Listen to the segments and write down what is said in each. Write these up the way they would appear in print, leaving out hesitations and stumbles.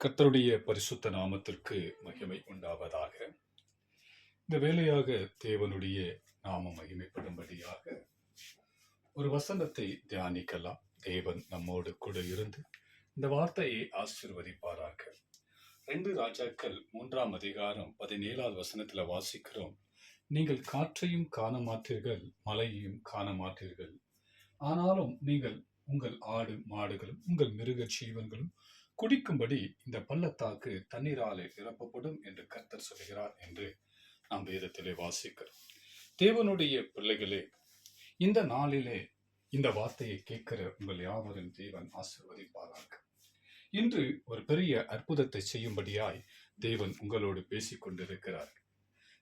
கர்த்தருடைய பரிசுத்த நாமத்திற்கு மகிமை உண்டாவதாக. இந்த வேளையாக தேவனுடைய நாமம் மகிமைப்படும்படியாக ஒரு வசனத்தை தியானிக்கலாம். தேவன் நம்மோடு கூட இருந்து இந்த வார்த்தையை ஆசீர்வதிப்பாராக. 2 ராஜாக்கள் 3ஆம் அதிகாரம் 17வது வசனத்துல வாசிக்கிறோம். நீங்கள் காற்றையும் காண மாட்டீர்கள், மழையையும் காண மாட்டீர்கள். ஆனாலும் நீங்கள் உங்கள் ஆடு மாடுகளும் உங்கள் மிருக ஜீவன்களும் குடிக்கும்படி இந்த பள்ளத்தாக்கு தண்ணீராலே நிரப்பப்படும் என்று கர்த்தர் சொல்கிறார் என்று நாம் வேதத்திலே வாசிக்கிறோம். தேவனுடைய பிள்ளைகளே, இந்த நாளிலே இந்த வார்த்தையை கேட்கிற உங்கள் யாவரும் தேவன் ஆசீர்வதிப்பாராக. இன்று ஒரு பெரிய அற்புதத்தை செய்யும்படியாய் தேவன் உங்களோடு பேசிக் கொண்டிருக்கிறார்.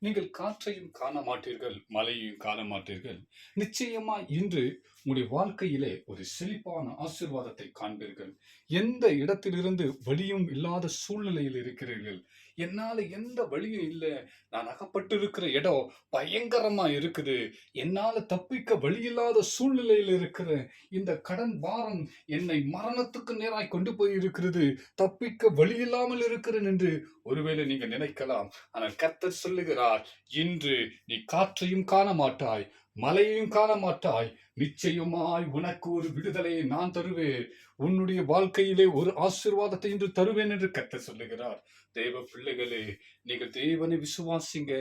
நீங்கள் காற்றையும் காண மாட்டீர்கள், மழையையும் காண மாட்டீர்கள். நிச்சயமா இன்று உங்களுடைய வாழ்க்கையிலே ஒரு செழிப்பான ஆசீர்வாதத்தை காண்பீர்கள். எந்த இடத்திலிருந்து வழியும் இல்லாத சூழ்நிலையில் இருக்கிறீர்கள், என்னால எந்த வழியும் இல்லை, நான் அகப்பட்டிருக்கிற இடம் பயங்கரமா இருக்குது, என்னால தப்பிக்க வழியில்லாத சூழ்நிலையில் இருக்கிற இந்த கடன் பாரம் என்னை மரணத்துக்கு நேராய் கொண்டு போய் இருக்கிறது, தப்பிக்க வழி இல்லாமல் இருக்கிறேன் என்று ஒருவேளை நீங்க நினைக்கலாம். ஆனால் கர்த்தர் சொல்லுகிறார், இன்று நீ காற்றையும் காண மாட்டாய், மழையையும் காண மாட்டாய், நிச்சயமாய் உனக்கு ஒரு விடுதலையை நான் தருவேன், உன்னுடைய வாழ்க்கையிலே ஒரு ஆசீர்வாதத்தை இன்று தருவேன் என்று கர்த்தர் சொல்லுகிறார். தேவ பிள்ளைகளே, நீங்கள் தேவனை விசுவாசிங்க.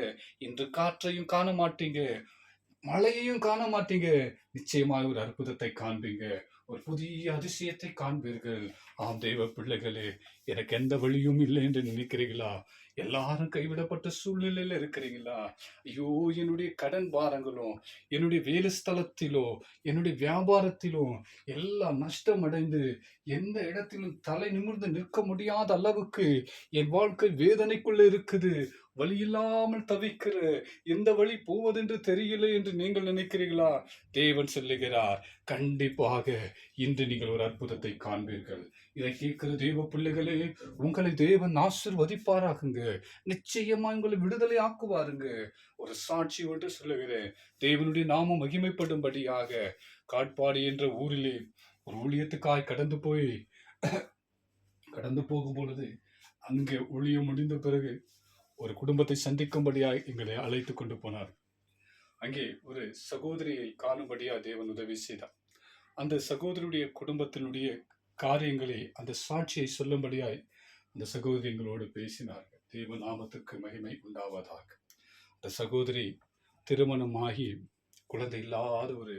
இன்று காற்றையும் காண மாட்டீங்க, மழையையும் காண மாட்டீங்க, நிச்சயமாய் ஒரு அற்புதத்தை காண்பீங்க, ஒரு புதிய அதிசயத்தை காண்பீர்கள். ஆம் தேவ பிள்ளைகளே, எனக்கு எந்த வழியும் இல்லை என்று நினைக்கிறீங்களா? எல்லாரும் கைவிடப்பட்ட சூழ்நிலையில இருக்கிறீங்களா? ஐயோ, என்னுடைய கடன் பாரங்களும் என்னுடைய வேலை ஸ்தலத்திலோ என்னுடைய வியாபாரத்திலும் எல்லாம் நஷ்டம் அடைந்து எந்த இடத்திலும் தலை நிமிர்ந்து நிற்க முடியாத அளவுக்கு என் வாழ்க்கை வேதனைக்குள்ள இருக்குது, வழி இல்லாமல் தவிக்கிற, எந்த வழி போவதென்று தெரியல என்று நீங்கள் நினைக்கிறீர்களா? தேவன் சொல்லுகிறார், கண்டிப்பாக இன்று நீங்கள் ஒரு அற்புதத்தை காண்பீர்கள். இதை கேட்கிற தேவ பிள்ளைகளே, உங்களை தேவன் ஆசீர்வதிப்பாராகுங்க. நிச்சயமா உங்களை விடுதலை ஆக்குவாருங்க. ஒரு சாட்சியோடு சொல்லுகிறேன். தேவனுடைய நாமம் மகிமைப்படும்படியாக காட்பாடி என்ற ஊரிலே ஒரு ஊழியத்துக்காய் கடந்து போகும் பொழுது, அங்கே ஊழியம் முடிந்த பிறகு ஒரு குடும்பத்தை சந்திக்கும்படியாய் எங்களை அழைத்து கொண்டு போனார். அங்கே ஒரு சகோதரியை காணும்படியா தேவன் உதவி செய்தார். அந்த சகோதரியுடைய குடும்பத்தினுடைய காரியங்களை, அந்த சாட்சியை சொல்லும்படியாய் அந்த சகோதரி எங்களோடு பேசினார்கள். தேவ நாமத்துக்கு மகிமை உண்டாவதாக. அந்த சகோதரி திருமணமாகி குழந்தை இல்லாத ஒரு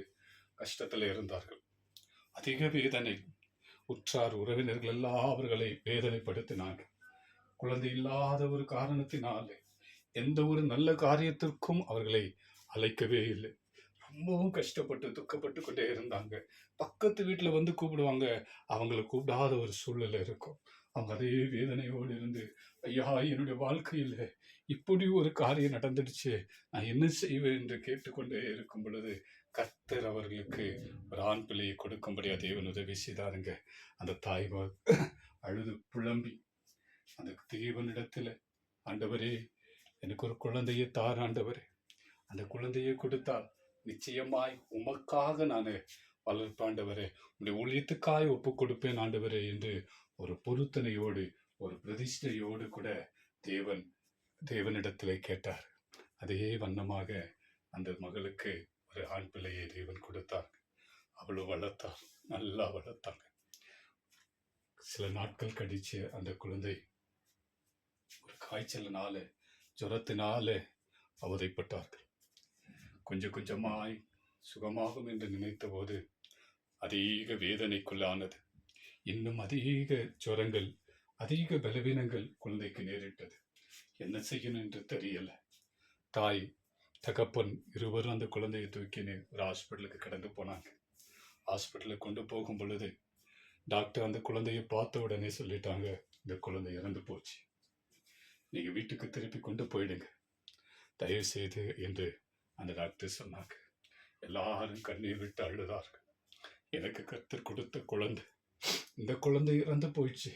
கஷ்டத்தில் இருந்தார்கள். அதிக வேதனை, உற்றார் உறவினர்கள் எல்லாம் அவர்களை வேதனைப்படுத்தினாங்க. குழந்தை இல்லாத ஒரு காரணத்தினாலே எந்த ஒரு நல்ல காரியத்திற்கும் அவர்களை அழைக்கவே இல்லை. ரொம்பவும் கஷ்டப்பட்டு துக்கப்பட்டு கொண்டே இருந்தாங்க. பக்கத்து வீட்டுல வந்து கூப்பிடுவாங்க, அவங்களை கூப்பிடாத ஒரு சூழ்நிலை இருக்கும். அவங்க அதே வேதனையோடு இருந்து, ஐயா, என்னுடைய வாழ்க்கையில இப்படி ஒரு காரியம் நடந்துடுச்சு, நான் என்ன செய்வேன் என்று கேட்டுக்கொண்டே இருக்கும் பொழுது கர்த்தர் அவர்களுக்கு ஒரு ஆண் பிள்ளையை கொடுக்கும்படியா தேவன் உதவி செய்தாருங்க. அந்த தாய்மார் அழுது புலம்பி அந்த தேவனிடத்துல, ஆண்டவரே, எனக்கு ஒரு குழந்தையை தார் ஆண்டவரே, அந்த குழந்தையை கொடுத்தால் நிச்சயமாய் உமக்காக நான் வளர்ப்பாண்டவரே, உடைய ஊழியத்துக்காய் ஒப்பு கொடுப்பேன் ஆண்டவரே என்று ஒரு பொருத்தனையோடு ஒரு பிரதிஷ்டையோடு கூட தேவனிடத்திலே கேட்டார். அதே வண்ணமாக அந்த மகளுக்கு ஒரு ஆண் பிள்ளையை தேவன் கொடுத்தார். அவளும் வளர்த்தார், நல்லா வளர்த்தாங்க. சில நாட்கள் கழிச்சு அந்த குழந்தை ஒரு காய்ச்சலினால, ஜுரத்தினால அவதைப்பட்டார்கள். கொஞ்சம் கொஞ்சமாய் சுகமாகும் என்று நினைத்த போது அதிக வேதனைக்குள்ளானது. இன்னும் அதிக ஜுரங்கள், அதிக பலவீனங்கள் குழந்தைக்கு நேரிட்டது. என்ன செய்யணும் என்று தெரியல. தாய் தகப்பன் இருவரும் அந்த குழந்தையை தூக்கின்னு ஒரு ஹாஸ்பிட்டலுக்கு கடந்து போனாங்க. ஹாஸ்பிட்டலுக்கு கொண்டு போகும் பொழுது டாக்டர் அந்த குழந்தையை பார்த்த உடனே சொல்லிட்டாங்க, இந்த குழந்தை இறந்து போச்சு, நீங்க வீட்டுக்கு திருப்பி கொண்டு போயிடுங்க தயவு செய்து என்று அந்த டாக்டர் சொன்னாங்க. எல்லாரும் கண்ணீர் விட்டு அழுதார்கள். எனக்கு கர்த்தர் கொடுத்த குழந்தை, இந்த குழந்தை இறந்து போயிடுச்சு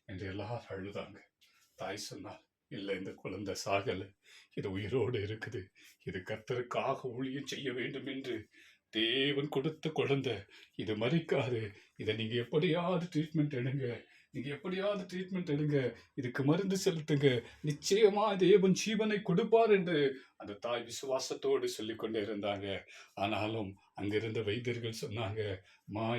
என்று எல்லாரும் அழுதாங்க. தாய் சொன்னார், இல்லை, இந்த குழந்தை சாகல, இது உயிரோடு இருக்குது, இது கர்த்தருக்காக ஊழியம் செய்ய வேண்டும் என்று தேவன் கொடுத்த குழந்தை, இது மறிக்காது, இதை நீங்க எப்படியாவது ட்ரீட்மெண்ட் எடுங்க, நீங்க எப்படியாவது ட்ரீட்மெண்ட் எடுங்க, இதுக்கு மருந்து செலுத்துங்க, நிச்சயமா தேவன் ஜீவனை கொடுப்பார் என்று அந்த தாய் விசுவாசத்தோடு சொல்லிக் கொண்டே இருந்தாங்க. ஆனாலும் அங்கிருந்த வைத்தியர்கள் சொன்னாங்க,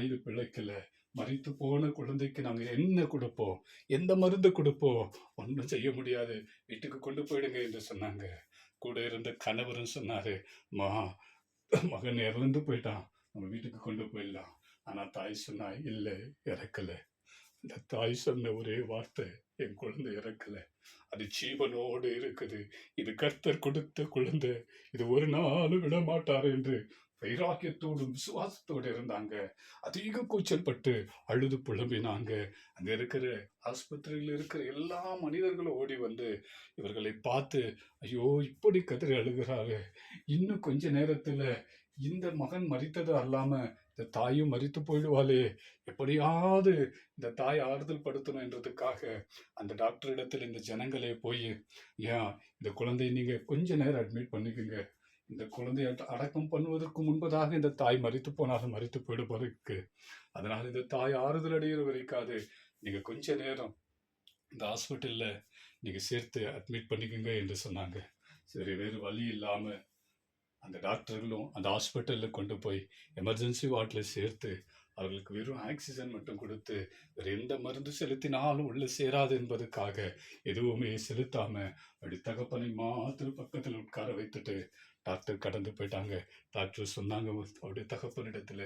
இது பிழைக்கல, மரித்து போன குழந்தைக்கு நாங்க என்ன கொடுப்போம், எந்த மருந்து கொடுப்போம், ஒன்றும் செய்ய முடியாது, வீட்டுக்கு கொண்டு போயிடுங்க என்று சொன்னாங்க. கூட இருந்த கணவரும் சொன்னாரு, மா மகன் இறந்து போயிட்டான், நம்ம வீட்டுக்கு கொண்டு போயிடலாம். ஆனா தாய் சொன்னா, இல்ல, இறக்கல. இந்த தாய் சொன்ன ஒரே வார்த்தை, என் குழந்தை இறக்கல, அது ஜீவனோடு இருக்குது, இது கர்த்தர் கொடுத்த குழந்தை, இது ஒரு நாளும் விட மாட்டார் என்று வைராக்கியத்தோடும் விசுவாசத்தோடு இருந்தாங்க. அதிக கூச்சல் பட்டு அழுது புலம்பினாங்க. அங்க இருக்கிற ஆஸ்பத்திரியில் இருக்கிற எல்லா மனிதர்களும் ஓடி வந்து இவர்களை பார்த்து, ஐயோ இப்படி கதறி அழுகிறாரு, இன்னும் கொஞ்ச நேரத்துல இந்த மகன் மரித்தது அல்லாம இந்த தாயும் மரித்து போயிடுவாளே, எப்படியாவது இந்த தாய் ஆறுதல் படுத்தணும் என்றதுக்காக அந்த டாக்டர் இடத்துல இந்த ஜனங்களே போய், ஏன் இந்த குழந்தைய நீங்க கொஞ்ச நேரம் அட்மிட் பண்ணிக்கோங்க, இந்த குழந்தைய அடக்கம் பண்ணுவதற்கு முன்பதாக இந்த தாய் மரித்து போனாலும் மரித்து போயிடுவதற்கு, அதனால இந்த தாய் ஆறுதல் அடைகிற வரைக்காது நீங்க கொஞ்ச நேரம் இந்த ஹாஸ்பிட்டல்ல நீங்க சேர்த்து அட்மிட் பண்ணிக்கோங்க என்று சொன்னாங்க. சரி, வேறு வழி இல்லாம அந்த டாக்டர்களும் அந்த ஹாஸ்பிட்டல்ல கொண்டு போய் எமர்ஜென்சி வார்டில் சேர்த்து அவர்களுக்கு வெறும் ஆக்சிஜன் மட்டும் கொடுத்து, வேறு எந்த மருந்து செலுத்தினாலும் உள்ள சேராது என்பதற்காக எதுவுமே செலுத்தாம அப்படி தகப்பனை மாத்திரம் பக்கத்தில் உட்கார வைத்துட்டு டாக்டர் கடந்து போயிட்டாங்க. டாக்டர் சொன்னாங்க அவருடைய தகப்பனிடத்துல,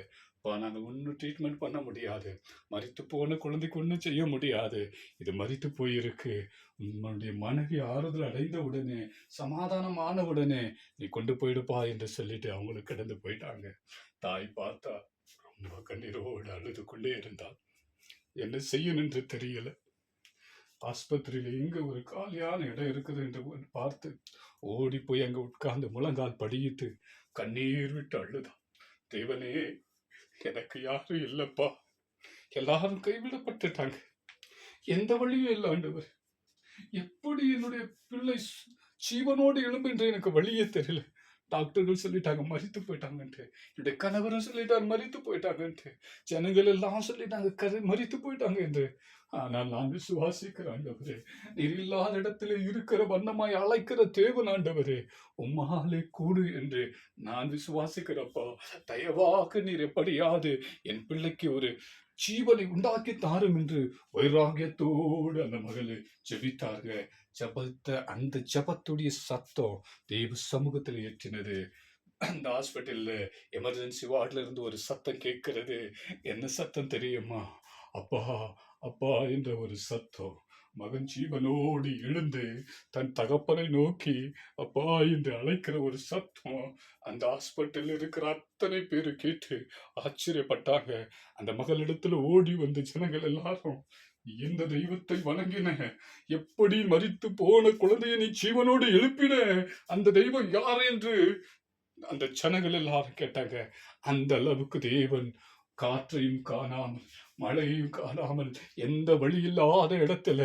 நாங்கள் ஒன்றும் ட்ரீட்மெண்ட் பண்ண முடியாது, மரித்து போன குழந்தைக்கு ஒன்றும் செய்ய முடியாது, இது மரித்து போயிருக்கு, உன்னுடைய மனைவி ஆறுதல் அடைந்த உடனே, சமாதானமான உடனே நீ கொண்டு போயிடுப்பா என்று சொல்லிட்டு அவங்களுக்கு கடந்து போயிட்டாங்க. தாய் பார்த்தா ரொம்ப கண்ணீரோடு அழுது கொண்டே இருந்தாள். என்ன செய்யணும் என்று தெரியல. ஆஸ்பத்திரியில எங்க ஒரு காலியான இடம் இருக்குது என்று பார்த்து ஓடி போய் அங்க உட்கார்ந்து முழங்கால் படியிட்டு கண்ணீர் விட்டு அழுதான். தேவனே, எனக்கு யாரும் இல்லப்பா, எல்லாரும் கைவிடப்பட்டுட்டாங்க, எந்த வழியும் இல்லை ஆண்டவர், எப்படி என்னுடைய பிள்ளை ஜீவனோடு எழும்பு என்று எனக்கு வழியே தெரியல. டாக்டர்கள் சொல்லிட்டாங்க மரித்து போயிட்டாங்கன்ட்டு, என்னுடைய கணவரும் சொல்லிட்டாரு மரித்து போயிட்டாங்கன்ட்டு, ஜனங்கள் எல்லாம் சொல்லிட்டாங்க மரித்து போயிட்டாங்க என்று. ஆனால் நான் விசுவாசிக்கிறேன் ஆண்டவரே, நீர் இல்லாத இடத்துல இருக்கிற வண்ணமாய் அழைக்கிற தேவன் ஆண்டவரே, உம்மாலே கூடு என்று நான் விசுவாசிக்கிறப்பா. தயவாக நீர் எப்படியாவது என் பிள்ளைக்கு ஒரு ஜீவனை உண்டாக்கி தாரும் என்று வைராகியத்தோடு அந்த மகளை ஜெபித்தாங்க. அந்த ஜபத்துடைய சத்தம் தெய்வ சமூகத்தில் ஏற்றினது. அந்த ஹாஸ்பிட்டல்ல எமர்ஜென்சி வார்டுல இருந்து ஒரு சத்தம் கேட்கிறது. என்ன சத்தம் தெரியுமா? அப்பா அப்பா என்ற ஒரு சத்தம். மகன் ஜீவனோடு எழுந்து தன் தகப்பனை நோக்கி அப்பா என்று அழைக்கிற ஒரு சத்தம் அந்த ஹாஸ்பிட்டல் இருக்கிற அத்தனை பேரு கேட்டு ஆச்சரியப்பட்டாங்க. அந்த மகளிடத்துல ஓடி வந்த ஜனங்கள் எல்லாரும், எந்த தெய்வத்தை வணங்கின, எப்படி மரித்து போன குழந்தையை நீ ஜீவனோடு எழுப்பின, அந்த தெய்வம் யார் என்று அந்த ஜனங்கள் எல்லாரும் கேட்டாங்க. அந்த அளவுக்கு தேவன் காற்றையும் காணாமல் மழையும் காணாமல் எந்த வழி இல்லாத இடத்துல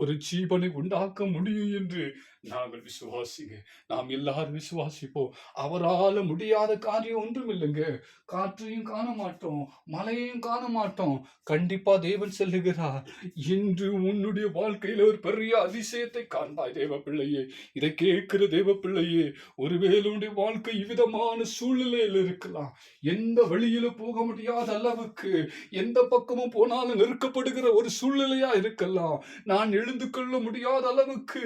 ஒரு ஜீவனை உண்டாக்க முடியும் என்று நாங்கள் விசுவாசிங்க. நாம் எல்லாரும் விசுவாசிப்போம். அவரால் முடியாத காரியம் ஒன்றும் இல்லைங்க. காற்றையும் காண மாட்டோம், மழையையும் காண மாட்டோம். கண்டிப்பா தேவன் சொல்லுகிறார், இன்று உன்னுடைய வாழ்க்கையில ஒரு பெரிய அதிசயத்தை காண்பாய் தேவ பிள்ளையே. இதை கேட்கிற தேவ பிள்ளையே, ஒருவேளை உன்னுடைய வாழ்க்கை இவ்விதமான சூழ்நிலையில் இருக்கலாம். எந்த வழியில போக முடியாத அளவுக்கு, எந்த பக்கமும் போனாலும் நெருக்கப்படுகிற ஒரு சூழ்நிலையா இருக்கலாம். நான் எழுந்து கொள்ள முடியாத அளவுக்கு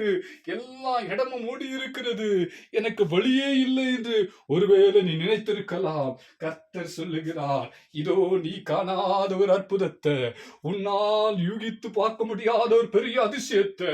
எல்லா இடமும் மூடி இருக்கிறது, எனக்கு வழியே இல்லை என்று ஒருவேளை நீ நினைத்திருக்கலாம். கர்த்தர் சொல்லுகிறார், இதோ நீ காணாத ஒரு அற்புதத்தை, உன்னால் யூகித்து பார்க்க முடியாத ஒரு பெரிய அதிசயத்தை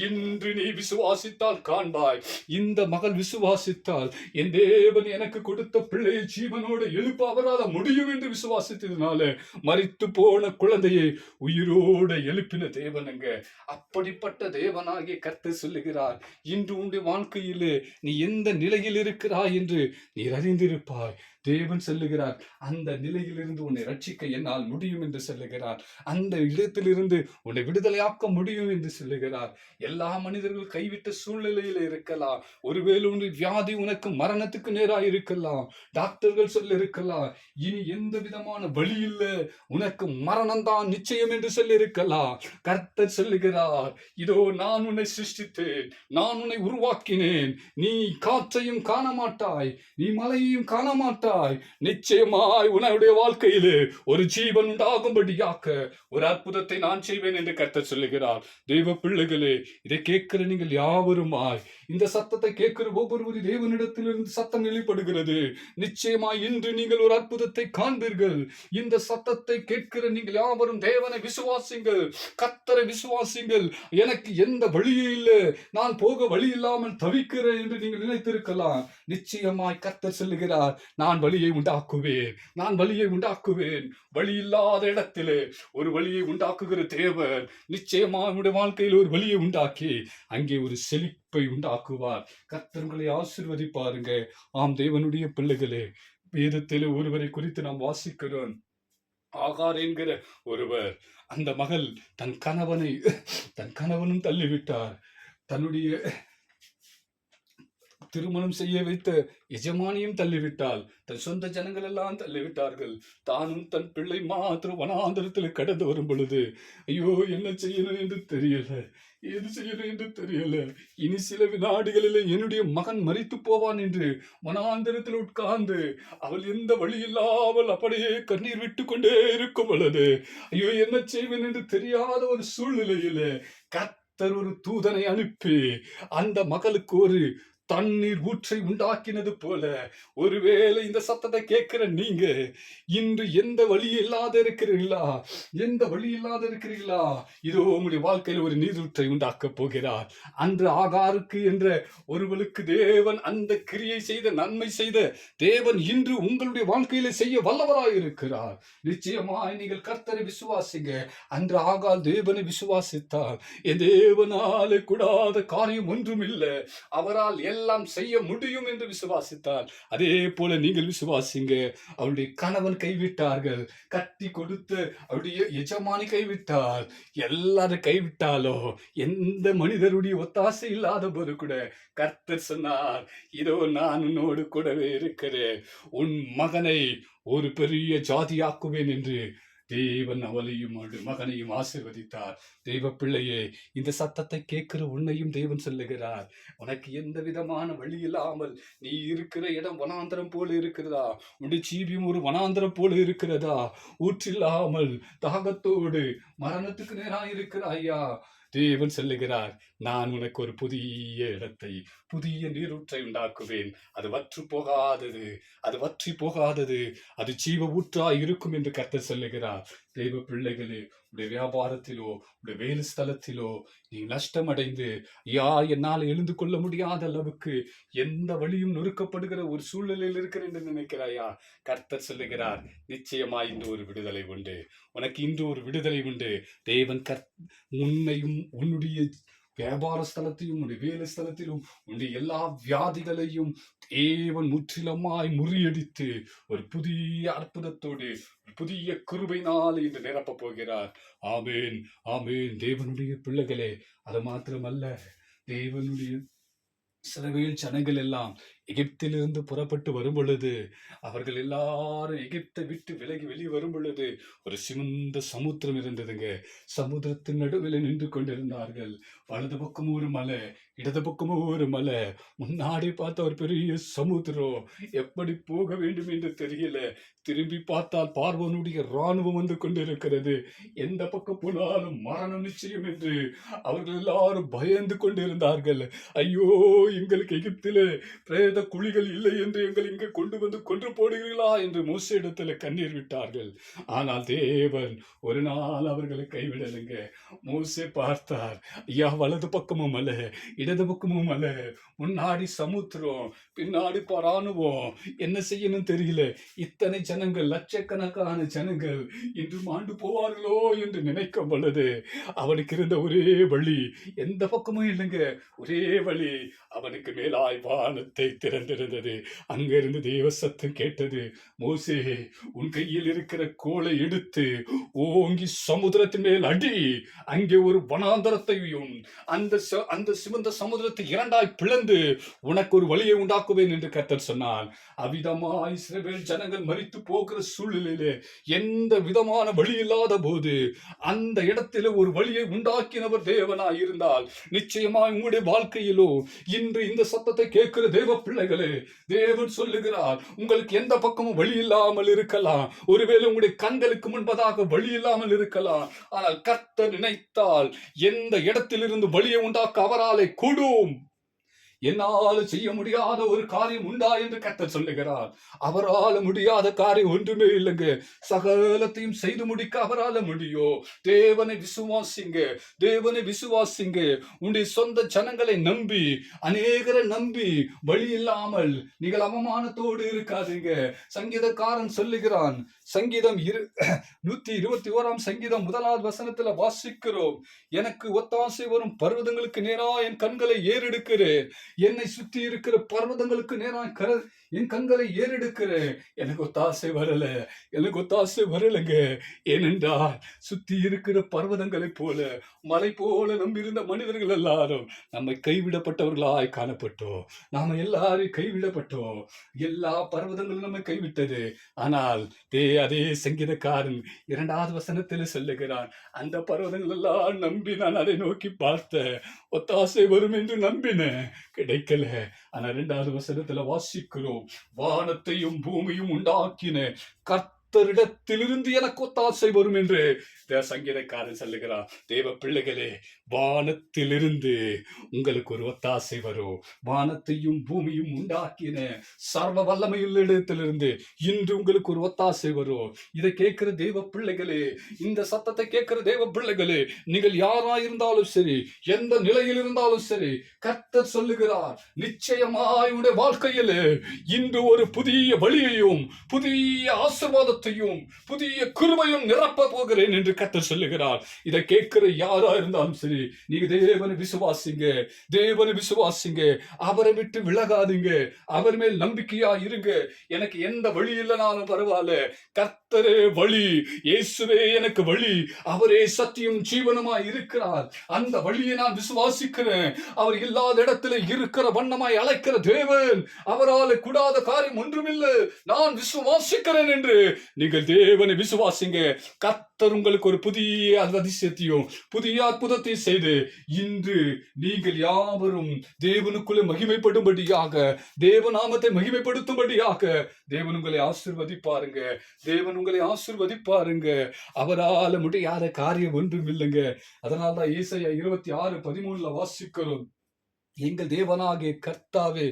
இன்று நீ விசுவாசித்தால் காண்பாய். இந்த மகள் விசுவாசித்தால், என் தேவன் எனக்கு கொடுத்த பிள்ளை ஜீவனோடு எழுப்ப அவரால் முடியும் என்று விசுவாசித்ததுனால மரித்து போன குழந்தையை உயிரோடு எழுப்பின தேவனுங்க. அப்படிப்பட்ட தேவனாகிய கர்த்தர் சொல்லுகிறார், இன்று உன்னுடைய வாழ்க்கையிலே நீ எந்த நிலையில் இருக்கிறாய் என்று நீ அறிந்திருப்பாய். தேவன் சொல்லுகிறார், அந்த நிலையிலிருந்து உன்னை ரட்சிக்க என்னால் முடியும் என்று சொல்லுகிறார். அந்த இடத்திலிருந்து உன்னை விடுதலையாக்க முடியும் என்று சொல்லுகிறார். எல்லா மனிதர்கள் கைவிட்ட சூழ்நிலையில இருக்கலாம். ஒருவேளை உன்னுடைய வியாதி உனக்கு மரணத்துக்கு நேராக இருக்கலாம். டாக்டர்கள் சொல்ல இருக்கலாம், இனி எந்த விதமான வழி இல்லை, உனக்கு மரணம்தான் நிச்சயம் என்று சொல்லியிருக்கலாம். கர்த்தர் சொல்லுகிறார், இதோ நான் உன்னை சிருஷ்டித்தேன், நான் உன்னை உருவாக்கினேன், நீ காற்றையும் காண மாட்டாய், நீ மலையையும் காண மாட்டாய், நிச்சயமாய் உன்னுடைய வாழ்க்கையிலே ஒரு ஜீவன் உண்டாகும்படியாக ஒரு அற்புதத்தை நான் செய்வேன் என்று கர்த்தர் சொல்லுகிறார். தெய்வ பிள்ளைகளே, இதை கேட்கிற நீங்கள் யாவருமாய், இந்த சத்தத்தை கேட்கிற ஒவ்வொரு தேவனிடத்திலிருந்து சத்தம் வெளிப்படுகிறது. நிச்சயமாய் இன்று நீங்கள் ஒரு அற்புதத்தை காண்பீர்கள். இந்த சத்தத்தை கேட்கிற நீங்கள் யாவரும் தேவனை விசுவாசிங்கள், கர்த்தரை விசுவாசிங்கள். எனக்கு எந்த வழியும் இல்லை, நான் போக வழி இல்லாமல் தவிக்கிறேன் என்று நீங்கள் நினைத்திருக்கலாம். நிச்சயமாய் கர்த்தர் சொல்லுகிறார், நான் வழியை உண்டாக்குவேன், நான் வழியை உண்டாக்குவேன். வழி இல்லாத இடத்திலே ஒரு வழியை உண்டாக்குகிற தேவன் நிச்சயமாக உங்களுடைய வாழ்க்கையில் ஒரு வழியை உண்டாக்கி அங்கே ஒரு செழிப்பை உண்டாக்குவார். கர்த்தர் உங்களை ஆசீர்வதிப்பாருங்க. ஆம் தேவனுடைய பிள்ளைகளே, வேதத்திலே ஒருவரை குறித்து நாம் வாசிக்கிறோம். ஆகார் என்கிற ஒருவர், அந்த மகள் தன் கணவனும் தள்ளிவிட்டார். தன்னுடைய திருமணம் செய்ய வைத்த எஜமானியும் தள்ளிவிட்டால், தன் சொந்த ஜனங்கள் எல்லாம் தள்ளிவிட்டார்கள். தானும் தன் பிள்ளை மாத்திரம் வனாந்தரத்தில் கடந்து வரும் பொழுது, ஐயோ என்ன செய்யணும் என்று தெரியல, எது செய்யணும் என்று தெரியல, இனி சில வினாடிகளில் என்னுடைய மகன் மரித்து போவான் என்று வனாந்தரத்தில் உட்கார்ந்து அவள் எந்த வழி இல்லாமல் அப்படியே கண்ணீர் விட்டு கொண்டே இருக்கும் பொழுது, ஐயோ என்ன செய்வேன் என்று தெரியாத ஒரு சூழ்நிலையில கர்த்தர் ஒரு தூதனை அனுப்பி அந்த மகளுக்கு ஒரு தண்ணீர் ஊற்றை உண்டாக்கினது போல, ஒருவேளை இந்த சத்தத்தை கேட்கிற நீங்க இன்று எந்த வழி இல்லாத இருக்கிறீர்களா, இதோ உங்களுடைய வாழ்க்கையில் ஒரு நீரூற்றை உண்டாக்க போகிறார். அன்று ஆகாருக்கு என்ற ஒருவளுக்கு தேவன் அந்த கிரியை செய்த, நன்மை செய்த தேவன் இன்று உங்களுடைய வாழ்க்கையில செய்ய வல்லவராய் இருக்கிறார். நிச்சயமாய் நீங்கள் கர்த்தரை விசுவாசிங்க. அன்று ஆகார் தேவனை விசுவாசித்தார். என் தேவனாலே கூடாத காரியம் ஒன்றும் இல்லை, அவரால் எல்லாம் செய்ய முடியும் என்று விசுவாசித்தார். அதே போல நீங்கள் விசுவாசிங்க. அவருடைய கணவன் கைவிட்டார்கள், கட்டி கொடுத்து அவருடைய எஜமானி கைவிட்டார். எல்லாரும் கைவிட்டாலோ, எந்த மனிதருடைய ஒத்தாசை இல்லாத போது கூட கர்த்தர் சொன்னார், இதோ நான் உன்னோடு கூடவே இருக்கிறேன், உன் மகனை ஒரு பெரிய ஜாதியாக்குவேன் என்று தேவன் அவளையும் மகனையும் ஆசீர்வதித்தார். தெய்வ பிள்ளையே, இந்த சத்தத்தை கேட்கிற உன்னையும் தேவன் சொல்லுகிறார், உனக்கு எந்த விதமான வழி இல்லாமல் நீ இருக்கிற இடம் வனாந்தரம் போல இருக்கிறதா, உன்னுடைய ஜீவியம் ஒரு வனாந்தரம் போல இருக்கிறதா, ஊற்றில்லாமல் தாகத்தோடு மரணத்துக்கு நேராக இருக்கிறாயா, தேவன் சொல்லுகிறார், நான் உனக்கு ஒரு புதிய இடத்தை, புதிய நீரூற்றை உண்டாக்குவேன். அது வற்றி போகாதது, அது ஜீவ ஊற்றாய் இருக்கும் என்று கர்த்தர் சொல்லுகிறார். தெய்வ பிள்ளைகளே, உடைய வியாபாரத்திலோ உடைய வேலை ஸ்தலத்திலோ நீ நஷ்டம் அடைந்து, என்னால் எழுந்து கொள்ள முடியாத அளவுக்கு எந்த வழியும் நொறுக்கப்படுகிற ஒரு சூழ்நிலையில் இருக்கிறேன் என்று நினைக்கிறாயா, கர்த்தர் சொல்லுகிறார், நிச்சயமாய் இன்று ஒரு விடுதலை உண்டு, உனக்கு இன்று ஒரு விடுதலை உண்டு. தேவன் உன்னையும் உன்னுடைய வியாபார ஸ்தலத்தையும் உன்னுடைய வேலை ஸ்தலத்திலும் உன்னுடைய எல்லா வியாதிகளையும் தேவன் முற்றிலுமாய் முறியடித்து ஒரு புதிய அற்புதத்தோடு புதிய கிருபையினால் இன்று நிரப்ப போகிறார். ஆமேன், ஆமேன். தேவனுடைய பிள்ளைகளே, அது மாத்திரமல்ல, தேவனுடைய இஸ்ரவேல் ஜனங்கள் எல்லாம் எகிப்திலிருந்து புறப்பட்டு வரும் பொழுது, அவர்கள் எல்லாரும் எகிப்தை விட்டு விலகி வெளியே வரும் பொழுது ஒரு சிவந்த சமுத்திரம் இருந்ததுங்க. சமுத்திரத்தின் நடுவில் நின்று கொண்டிருந்தார்கள். வலது பக்கமும் ஒரு மலை, இடது பக்கமும் ஒரு மலை, முன்னாடி பார்த்த ஒரு பெரிய சமுத்திரம். எப்படி போக வேண்டும் என்று தெரியல. திரும்பி பார்த்தால் பார்வோனுடைய இராணுவம் வந்து கொண்டிருக்கிறது. எந்த பக்கம் போனாலும் மரணம் நிச்சயம் என்று அவர்கள் எல்லாரும் பயந்து கொண்டிருந்தார்கள். ஐயோ, எங்களுக்கு எகிப்திலே பிரேத குழிகள் இல்லை என்று எங்கள் இங்கே கொண்டு வந்து கொன்று போடுகிறீர்களா என்று மோசே இடத்துல கண்ணீர் விட்டார்கள். ஆனால் தேவன் ஒரு நாள் அவர்களை கைவிடலைங்க. மோசே பார்த்தார், ஐயா, வலது பக்கமும் மலை, இடது பக்கமும் மலை, முன்னாடி சமுத்திரம், பின்னாடி ராணுவம், என்ன செய்யணும் தெரியல. இத்தனை ஜனங்கள், லட்சக்கணக்கான ஜனங்கள் இன்று மாண்டு போவார்களோ என்று நினைக்கும் பொழுது அவனுக்கு இருந்த ஒரே வழி, எந்த பக்கமும் இல்லைங்க, ஒரே வழி, அவனுக்கு மேலாய் வானத்தை திறந்திருந்தது. அங்கிருந்து தேவ சத்தம் கேட்டது, மோசே, உன் கையில் இருக்கிற கோலை எடுத்து ஓங்கி சமுத்திரத்தின் மேல் அடி, அங்கே ஒரு வனாந்தரத்தையும் அந்த சிவந்த சமுத்திரத்தை இரண்டாய் பிளந்து உனக்கு ஒரு வழியை உண்டாக்குவேன் என்று கர்த்தர் சொன்னார். அவ்விதமாய் இஸ்ரவேல் ஜனங்கள் மரித்து போகிற சூழ்நிலையிலே எந்த விதமான வழி இல்லாத போது அந்த இடத்திலே ஒரு வழியை உண்டாக்கினவர் தேவனாய் இருந்தால், நிச்சயமாய் உங்களுடைய வாழ்க்கையிலோ இன்று இந்த சத்தத்தை கேட்கிற தேவ பிள்ளைகளே, தேவன் சொல்லுகிறார், உங்களுக்கு எந்த பக்கமும் வழி இல்லாமல் இருக்கலாம். ஒருவேளை உங்களுடைய கண்களுக்கு முன்பதாக வழி இல்லாமல் இருக்கலாம். ஆனால் கர்த்தர் நினைத்தால் எந்த இடத்திலிருந்து வழியை உண்டாக்க அவராலே கூடும். என்னால் செய்ய முடியாத ஒரு காரியம் உண்டா என்று கர்த்தர் சொல்லுகிறார். அவரால் முடியாத காரியம் ஒன்றுமே இல்லைங்க. சகலத்தையும் செய்து முடிக்க அவரால் முடியும். தேவனை விசுவாசிங்க, தேவனை விசுவாசிங்க. உன்னுடைய சொந்த ஜனங்களை நம்பி, அநேகரை நம்பி வழி இல்லாமல் நீங்கள் அவமானத்தோடு இருக்காதீங்க. சங்கீதக்காரன் சொல்லுகிறான், சங்கீதம் 121 சங்கீதம் 1வது வசனத்துல வாசிக்கிறோம், எனக்கு ஒத்தாசை வரும் பர்வதங்களுக்கு நேரா என் கண்களை ஏறெடுக்கிறேன். என்னை சுத்தி இருக்கிற பர்வதங்களுக்கு நேராக என் கண்களை ஏறெடுக்கிறேன். எனக்கு ஒத்தாசை வரல, எனக்கு ஒத்தாசை வரலைங்க. ஏனென்றால் சுத்தி இருக்கிற பர்வதங்களை போல, மலை போல நம்பியிருந்த மனிதர்கள் எல்லாரும் நம்மை கைவிடப்பட்டவர்களாய் காணப்பட்டோம். நாம எல்லாரும் கைவிடப்பட்டோம். எல்லா பர்வதங்களும் நம்மை கைவிட்டது. ஆனால் அதே சங்கீதக்காரன் 2வது வசனத்தில் சொல்லுகிறான், அந்த பர்வதங்கள் எல்லாம் நம்பி நான் அதை நோக்கி பார்த்தேன், ஒத்தாசை வரும் என்று நம்பினேன், கிடைக்கல. ஆனா 2வது வசனத்துல வாசிக்கிறோம், வானத்தையும் பூமியும் உண்டாக்கின கர்த்தரிடத்திலிருந்து எனக்கு ஒத்தாசை வரும் என்று சங்கீதக்காரன் சொல்லுகிறார். தேவ பிள்ளைகளே, வானத்திலிருந்து உங்களுக்கு ஒரு ஒத்தாசை வரும். வானத்தையும் பூமியும் உண்டாக்கின சர்வ வல்லமையுள்ள இடத்திலிருந்து இன்று உங்களுக்கு ஒரு ஒத்தாசை வரும். இதை கேட்கிற தேவ பிள்ளைகளே, இந்த சத்தத்தை கேட்கிற தேவ பிள்ளைகளே, நீங்கள் யாராயிருந்தாலும் சரி, எந்த நிலையில் இருந்தாலும் சரி, கர்த்தர் சொல்லுகிறார், நிச்சயமாய் உடைய வாழ்க்கையில் இன்று ஒரு புதிய வழியையும் புதிய ஆசீர்வாதத்தையும் புதிய கிருபையும் நிரப்ப போகிறேன் என்று கர்த்தர் சொல்லுகிறார். இதை கேட்கிற யாரா இருந்தாலும் சரி, நீங்க தேவனை விசுவாசிங்க, தேவனை விசுவாசிங்க. அவரை விட்டு விலகாதீங்க. அவர் மேல் நம்பிக்கையா இருங்க. எனக்கு எந்த வழி இல்லைனாலும் பரவாயில்ல, கர்த்தரே வழி, இயேசுவே எனக்கு வழி, அவரே சத்தியம் ஜீவனமாய் இருக்கிறார். அந்த வழியை நான் விசுவாசிக்கிறேன். அவர் இல்லாத இடத்துல இருக்கிற வண்ணமாய் அழைக்கிற தேவன், அவரால் கூடாத காரியம் ஒன்றுமில்லை, நான் விசுவாசிக்கிறேன் என்று நீங்கள் தேவனை விசுவாசிங்க. கர்த்தர் உங்களுக்கு ஒரு புதிய அதிசயத்தையும் புதிய அற்புதத்தை செய்து இன்று நீங்கள் யாவரும் தேவனுக்குள்ளே மகிமைப்படும்படியாக, தேவநாமத்தை மகிமைப்படுத்தும்படியாக தேவன் உங்களை ஆசீர்வதிப்பாருங்க. தேவன் உங்களை ஆசீர்வதிப்பாருங்க. அவரால் முடியாத காரியம் ஒன்றும் இல்லைங்க. அதனால்தான் ஏசாயா 26:13 வாசிக்கிறோம், எங்கள் தேவனாகிய கர்த்தாவே,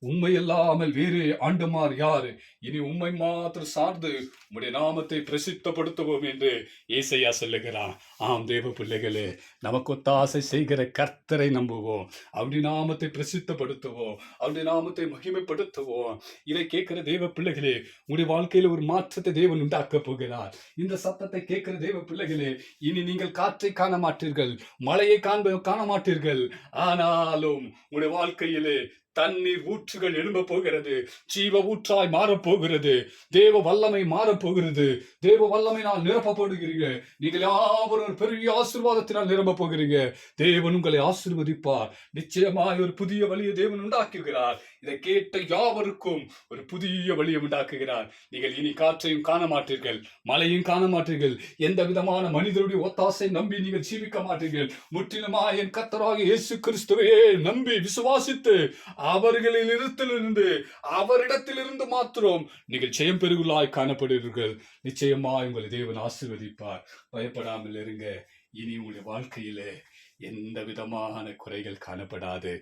உண்மை இல்லாமல் வேறு ஆண்டுமார் யாரு? இனி உண்மை மாத்திரம் சார்ந்து உம்முடைய நாமத்தை பிரசித்தப்படுத்துவோம் என்று ஏசாயா சொல்லுகிறான். ஆம் தேவ பிள்ளைகளே, நமக்கு ஒத்தாசை செய்கிற கர்த்தரை நம்புவோம். அவருடைய நாமத்தை பிரசித்தப்படுத்துவோம், அவருடைய நாமத்தை மகிமைப்படுத்துவோம். இதை கேட்கிற தேவ பிள்ளைகளே, உங்களுடைய வாழ்க்கையில ஒரு மாற்றத்தை தேவன் உண்டாக்க போகிறார். இந்த சத்தத்தை கேட்கிற தேவ பிள்ளைகளே, இனி நீங்கள் காற்றை காண மாட்டீர்கள், மழையை காண மாட்டீர்கள். ஆனாலும் உங்களுடைய வாழ்க்கையிலே தண்ணீர் ஊற்றுகள் எழும்ப போகிறது, ஜீவ ஊற்றாய் மாறப்போகிறது, தேவ வல்லமை மாறப்போகிறது. தேவ வல்லமையினால் நிரப்பப்படுகிறீங்க. நீங்கள் யாவரும் ஒரு பெரிய ஆசீர்வாதத்தினால் நிரம்ப போகிறீங்க. தேவன் உங்களை ஆசீர்வதிப்பார். நிச்சயமாய் ஒரு புதிய வழியை தேவன் உண்டாக்குகிறார். இதை கேட்ட யாவருக்கும் ஒரு புதிய வழியை உண்டாக்குகிறார். நீங்கள் இனி காற்றையும் காண மாட்டீர்கள், மழையும் காண மாட்டீர்கள். எந்த விதமான மனிதருடைய ஒத்தாசை நம்பி நீங்கள் ஜீவிக்க மாட்டீர்கள். முற்றிலுமாய் என் கர்த்தராகிய இயேசு கிறிஸ்துவையே நம்பி விசுவாசித்து அவர்களிலிருந்து அவரிடத்திலிருந்து மாத்திரம் நீங்கள் ஜெயம் பெறுகளாய் காணப்படுவீர்கள். நிச்சயமாய் உங்களை தேவன் ஆசீர்வதிப்பார். பயப்படாமல் இருங்க. இனி உங்களுடைய வாழ்க்கையிலே எந்த விதமான குறைகள் காணப்படாது.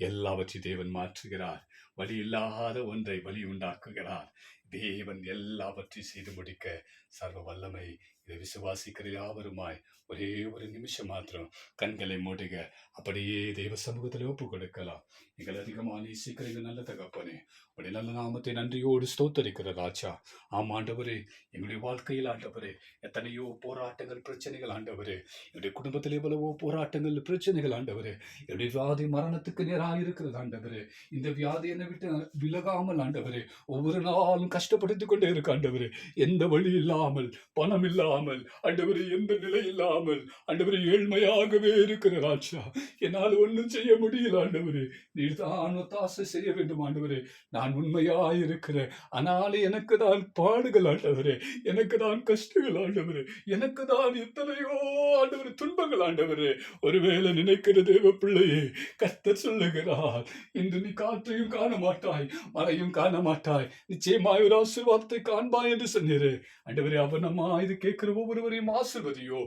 எல்லாவற்றையும் தேவன் மாற்றுகிறார். வழி இல்லாத ஒன்றை வழி உண்டாக்குகிறார். தேவன் எல்லாவற்றையும் செய்து முடிக்க சர்வ வல்லமை இதை விசுவாசிக்கிற யாவருமாய் ஒரே ஒரு நிமிஷம் மாத்திரம் கண்களை மூடுக. அப்படியே தெய்வ சமூகத்தில் ஒப்பு கொடுக்கலாம். நீங்கள் அதிகமாக நேசிக்கிறீங்க நல்ல தகப்பனே. உடைய நல்ல நாமத்தை நன்றியோடு ஸ்தோத்தரிக்கிற ராஜா. ஆண்டவரே, எங்களுடைய வாழ்க்கையில் ஆண்டவரே எத்தனையோ போராட்டங்கள், பிரச்சனைகள் ஆண்டவரே. என்னுடைய குடும்பத்தில் எவ்வளவோ போராட்டங்கள், பிரச்சனைகள் ஆண்டவரே. என்னுடைய வியாதி மரணத்துக்கு நேராக இருக்கிறது ஆண்டவரே. இந்த வியாதி என்னை விட்டு விலகாமல் ஆண்டவரே ஒவ்வொரு நாளும் கஷ்டப்படுத்திக் கொண்டே இருக்க ஆண்டவரே. எந்த வழி இல்லாமல், பணம் இல்லாமல் ஆண்டவரே, எந்த நிலை இல்லாமல் ஆண்டவரே ஏழ்மையாகவே இருக்கிற ராஜா. என்னால் ஒன்றும் செய்ய முடியல ஆண்டவரே. நீர் தான் ஒத்தாசை செய்ய வேண்டும் ஆண்டவரே. நான் உண்மையாய் இருக்கிறேன். ஆனாலும் எனக்கு தான் பாடுகள் ஆண்டவரே, எனக்கு தான் கஷ்டங்கள் ஆண்டவரே, எனக்கு தான் எத்தனையோ ஆண்டவரே துன்பங்கள் ஆண்டவரே. ஒருவேளை நினைக்கிற தேவ பிள்ளையே, கர்த்தர் சொல்லுகிறார், இன்று நீ காற்றையும் காண மாட்டாய், மழையும் காண மாட்டாய், நிச்சயமாய் ஒரு ஆசீர்வாதத்தை காண்பாய் என்று சொன்னீரே ஆண்டவரே. அவனமா இது கேட்கிற ஒவ்வொருவரையும் ஆசீர்வதியோ.